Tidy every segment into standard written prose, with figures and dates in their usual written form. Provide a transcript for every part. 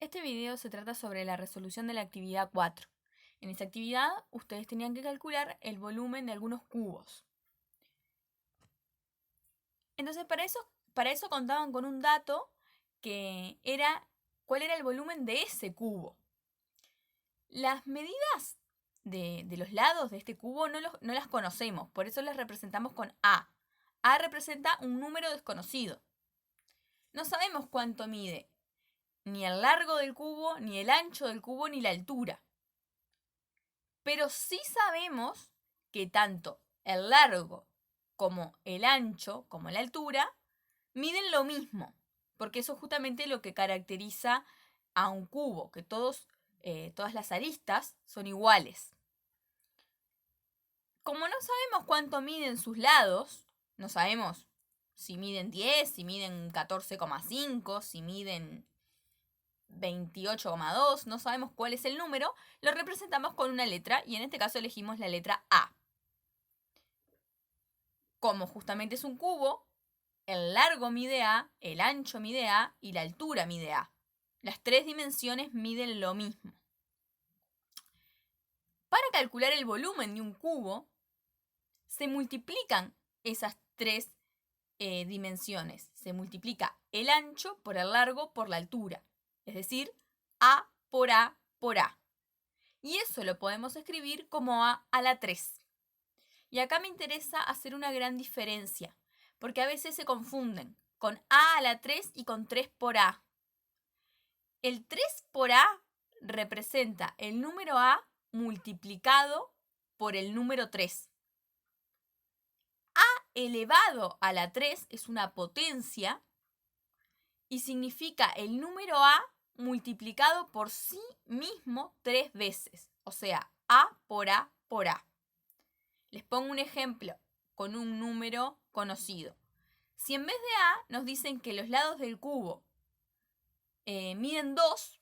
Este video se trata sobre la resolución de la actividad 4. En esta actividad, ustedes tenían que calcular el volumen de algunos cubos. Entonces, para eso contaban con un dato que era cuál era el volumen de ese cubo. Las medidas de los lados de este cubo no las conocemos, por eso las representamos con A. A representa un número desconocido. No sabemos cuánto mide ni el largo del cubo, ni el ancho del cubo, ni la altura. Pero sí sabemos que tanto el largo como el ancho, como la altura, miden lo mismo, porque eso es justamente lo que caracteriza a un cubo, que todas las aristas son iguales. Como no sabemos cuánto miden sus lados, no sabemos si miden 10, si miden 14,5, si miden 28,2, no sabemos cuál es el número, lo representamos con una letra y en este caso elegimos la letra A. Como justamente es un cubo, el largo mide A, el ancho mide A y la altura mide A. Las tres dimensiones miden lo mismo. Para calcular el volumen de un cubo, se multiplican esas tres dimensiones. Se multiplica el ancho por el largo por la altura. Es decir, A por A por A. Y eso lo podemos escribir como A a la 3. Y acá me interesa hacer una gran diferencia, porque a veces se confunden con A a la 3 y con 3 por A. El 3 por A representa el número A multiplicado por el número 3. A elevado a la 3 es una potencia y significa el número A multiplicado por sí mismo 3 veces, o sea, A por A por A. Les pongo un ejemplo con un número conocido. Si en vez de A nos dicen que los lados del cubo miden 2,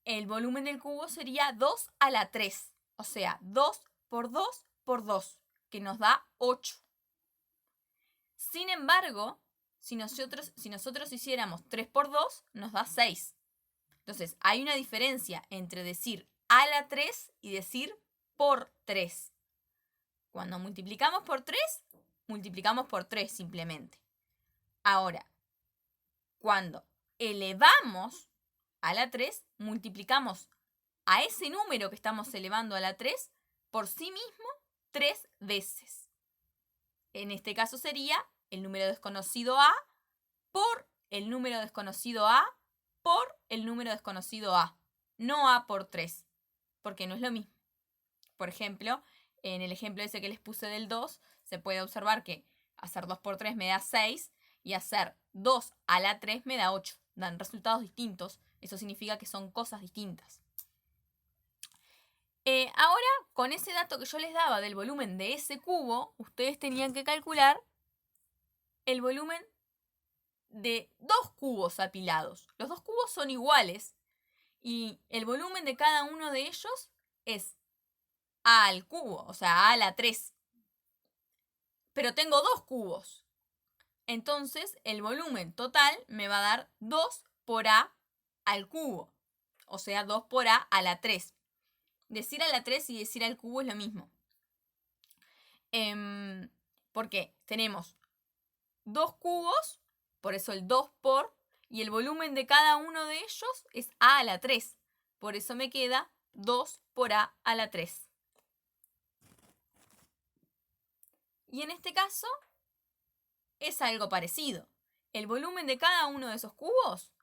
el volumen del cubo sería 2 a la 3, o sea, 2 por 2 por 2, que nos da 8. Sin embargo, si nosotros hiciéramos 3 por 2, nos da 6. Entonces, hay una diferencia entre decir a la 3 y decir por 3. Cuando multiplicamos por 3, multiplicamos por 3 simplemente. Ahora, cuando elevamos a la 3, multiplicamos a ese número que estamos elevando a la 3 por sí mismo 3 veces. En este caso sería el número desconocido A por el número desconocido A por el número desconocido A. No A por 3, porque no es lo mismo. Por ejemplo, en el ejemplo ese que les puse del 2, se puede observar que hacer 2 por 3 me da 6 y hacer 2 a la 3 me da 8. Dan resultados distintos. Eso significa que son cosas distintas. Ahora, con ese dato que yo les daba del volumen de ese cubo, ustedes tenían que calcular el volumen de dos cubos apilados. Los dos cubos son iguales y el volumen de cada uno de ellos es A al cubo, o sea, A a la 3. Pero tengo dos cubos. Entonces, el volumen total me va a dar 2 por A al cubo. O sea, 2 por A a la 3. Decir a la 3 y decir al cubo es lo mismo. Porque tenemos dos cubos, por eso el 2 por, y el volumen de cada uno de ellos es A a la 3. Por eso me queda 2 por A a la 3. Y en este caso es algo parecido. El volumen de cada uno de esos cubos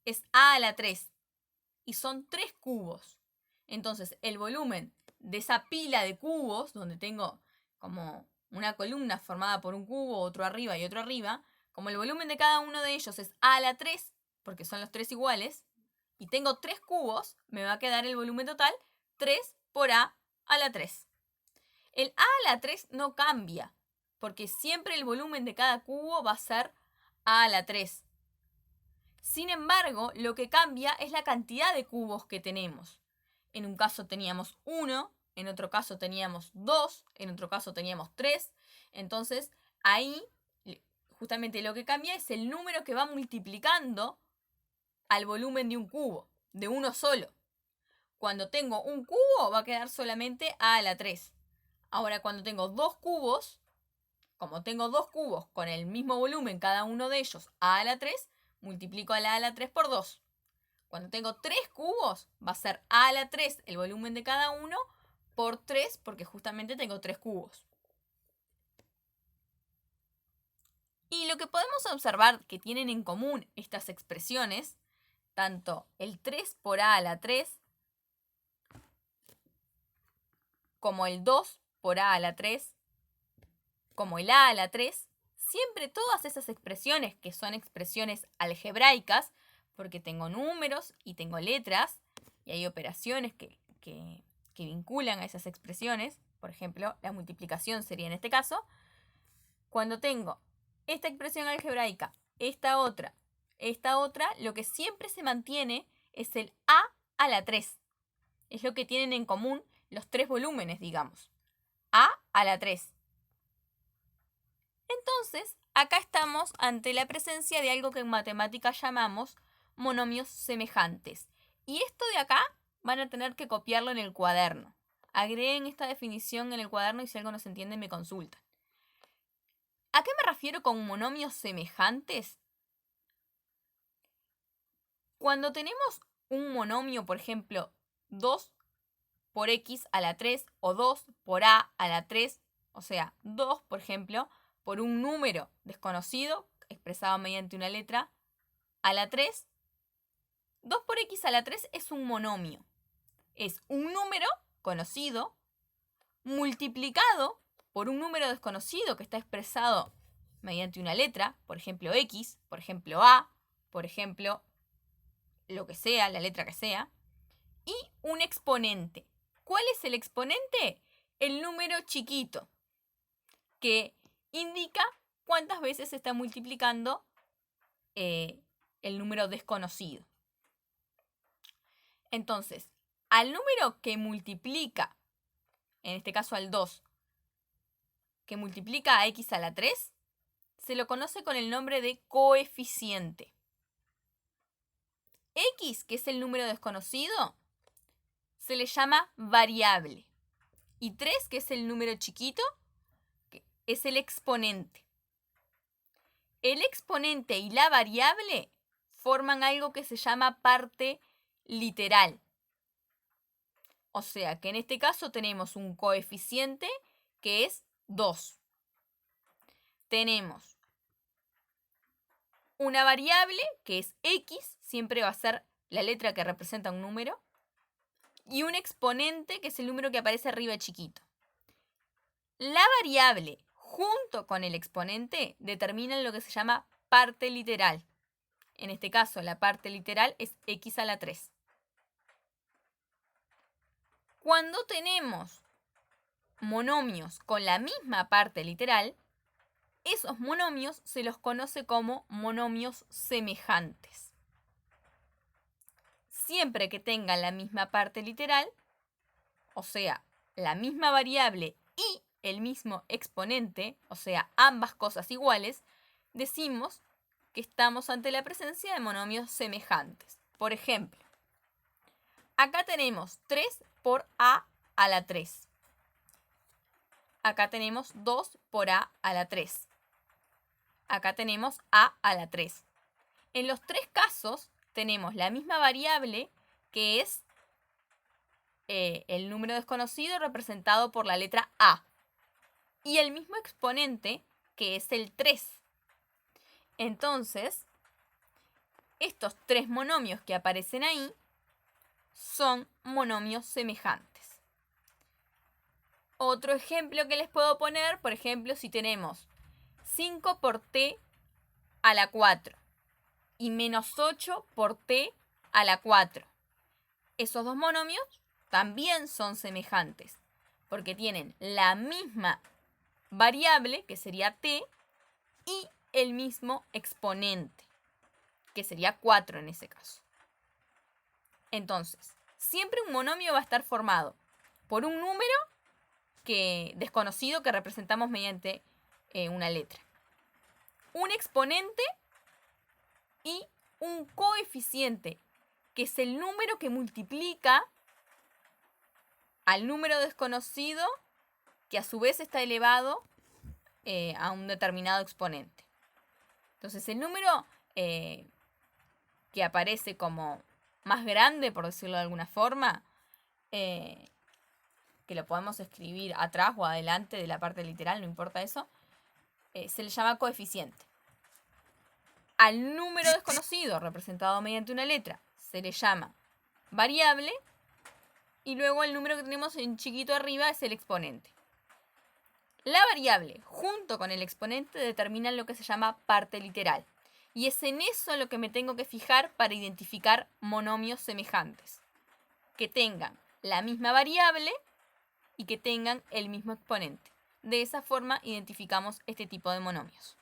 es A a la 3 y son 3 cubos. Entonces el volumen de esa pila de cubos, donde tengo como una columna formada por un cubo, otro arriba y otro arriba, como el volumen de cada uno de ellos es A a la 3, porque son los 3 iguales, y tengo 3 cubos, me va a quedar el volumen total 3 por A a la 3. El A a la 3 no cambia, porque siempre el volumen de cada cubo va a ser A a la 3. Sin embargo, lo que cambia es la cantidad de cubos que tenemos. En un caso teníamos 1, en otro caso teníamos 2, en otro caso teníamos 3. Entonces, ahí justamente lo que cambia es el número que va multiplicando al volumen de un cubo, de uno solo. Cuando tengo un cubo va a quedar solamente a la 3. Ahora cuando tengo dos cubos, como tengo dos cubos con el mismo volumen cada uno de ellos a la 3, multiplico a la 3 por 2. Cuando tengo 3 cubos va a ser a la 3 el volumen de cada uno por 3 porque justamente tengo 3 cubos. Y lo que podemos observar que tienen en común estas expresiones, tanto el 3 por a la 3 como el 2 por a la 3, como el a la 3, siempre todas esas expresiones que son expresiones algebraicas, porque tengo números y tengo letras, y hay operaciones que vinculan a esas expresiones, por ejemplo, la multiplicación sería en este caso. Cuando tengo esta expresión algebraica, esta otra, lo que siempre se mantiene es el a la 3. Es lo que tienen en común los tres volúmenes, digamos. A la 3. Entonces, acá estamos ante la presencia de algo que en matemáticas llamamos monomios semejantes. Y esto de acá van a tener que copiarlo en el cuaderno. Agreguen esta definición en el cuaderno y si algo no se entiende me consultan. ¿A qué me refiero con monomios semejantes? Cuando tenemos un monomio, por ejemplo, 2 por x a la 3 o 2 por a la 3, o sea, 2, por ejemplo, por un número desconocido, expresado mediante una letra, a la 3, 2 por x a la 3 es un monomio. Es un número conocido multiplicado por un número desconocido que está expresado mediante una letra, por ejemplo x, por ejemplo a, por ejemplo lo que sea, la letra que sea, y un exponente. ¿Cuál es el exponente? El número chiquito, que indica cuántas veces se está multiplicando el número desconocido. Entonces, al número que multiplica, en este caso al 2, que multiplica a x a la 3, se lo conoce con el nombre de coeficiente. X, que es el número desconocido, se le llama variable. Y 3, que es el número chiquito, es el exponente. El exponente y la variable forman algo que se llama parte literal. O sea que en este caso tenemos un coeficiente que es 2. Tenemos una variable que es x, siempre va a ser la letra que representa un número, y un exponente que es el número que aparece arriba chiquito. La variable junto con el exponente determinan lo que se llama parte literal. En este caso, la parte literal es x a la 3. Cuando tenemos monomios con la misma parte literal, esos monomios se los conoce como monomios semejantes. Siempre que tengan la misma parte literal, o sea, la misma variable y el mismo exponente, o sea, ambas cosas iguales, decimos que estamos ante la presencia de monomios semejantes. Por ejemplo, acá tenemos 3 por a la 3. Acá tenemos 2 por a la 3. Acá tenemos a la 3. En los tres casos tenemos la misma variable que es el número desconocido representado por la letra a y el mismo exponente que es el 3. Entonces, estos tres monomios que aparecen ahí son monomios semejantes. Otro ejemplo que les puedo poner, por ejemplo, si tenemos 5 por t a la 4 y menos 8 por t a la 4. Esos dos monomios también son semejantes, porque tienen la misma variable, que sería t, y el mismo exponente, que sería 4 en ese caso. Entonces, siempre un monomio va a estar formado por un número desconocido que representamos mediante una letra, un exponente y un coeficiente, que es el número que multiplica al número desconocido, que a su vez está elevado a un determinado exponente. Entonces el número que aparece como más grande, por decirlo de alguna forma, que lo podemos escribir atrás o adelante de la parte literal, no importa eso, se le llama coeficiente. Al número desconocido, representado mediante una letra, se le llama variable, y luego el número que tenemos en chiquito arriba es el exponente. La variable junto con el exponente determinan lo que se llama parte literal. Y es en eso lo que me tengo que fijar para identificar monomios semejantes. Que tengan la misma variable y que tengan el mismo exponente. De esa forma identificamos este tipo de monomios.